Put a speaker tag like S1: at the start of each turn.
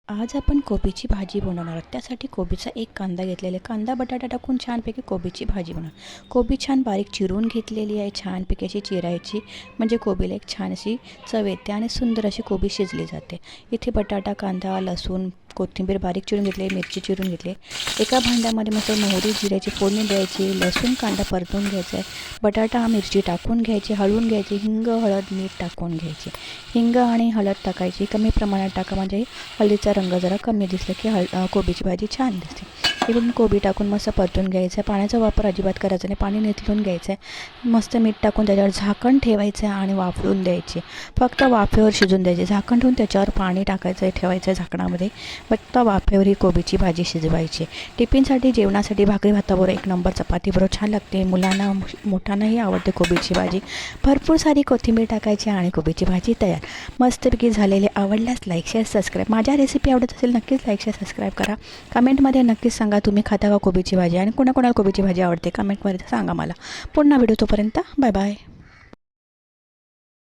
S1: आज आपण कोबीची भाजी बनवणार आहोत. त्यासाठी कोबीचा एक कांदा घेतलेला आहे. कांदा बटाटा टाकून छानपैकी कोबीची भाजी बनवणार. कोबी छान बारीक चिरून घेतलेली आहे. छानपैकी अशी चिरायची म्हणजे कोबीला एक छान अशी चव येते आणि सुंदर अशी कोबी शिजली जाते. इथे बटाटा, कांदा, लसूण, कोथिंबीर बारीक चिरून घेतली, मिरची चिरून घेतली. एका भांड्यामध्ये मस्त मोहरी जिऱ्याची फोडणी द्यायची. लसूण कांदा परतून घ्यायचा आहे. बटाटा मिरची टाकून घ्यायची, हळवून घ्यायची. हिंग, हळद, मीठ टाकून घ्यायची. हिंग आणि हळद टाकायची कमी प्रमाणात टाका म्हणजे हळदीचा रंग जरा कमी दिसला की कोबीची भाजी छान दिसते. इकडून कोबी टाकून मस्त परतून घ्यायचं आहे. पाण्याचा वापर अजिबात करायचा नाही. पाणी निथळून घ्यायचं आहे. मस्त मीठ टाकून त्याच्यावर झाकण ठेवायचं आहे आणि वाफळून द्यायचे. फक्त वाफेवर शिजून द्यायचे. झाकण ठेवून त्याच्यावर पाणी टाकायचं आहे, ठेवायचं आहे झाकणामध्ये. फक्त वाफेवर ही कोबीची भाजी शिजवायची. टिफिनसाठी, जेवणासाठी, भाकरी भाताबरोबर एक नंबर, चपातीबरोबर छान लागते. मुलांना मोठ्यांनाही आवडते कोबीची भाजी. भरपूर सारी कोथिंबीर टाकायची आणि कोबीची भाजी तयार. मस्तपैकी झालेले. आवडल्यास लाईक, शेअर, सबस्क्राईब. माझ्या रेसिपी आवडत असेल नक्कीच लाईक, शेअर, सबस्क्राईब करा. कमेंटमध्ये नक्कीच सांगा तुम्ही खाता का कोबीची भाजी आणि कोणाकोणाला कोबीची भाजी आवडते. कमेंटमध्ये सांगा मला. पुन्हा व्हिडिओ तोपर्यंत बाय बाय.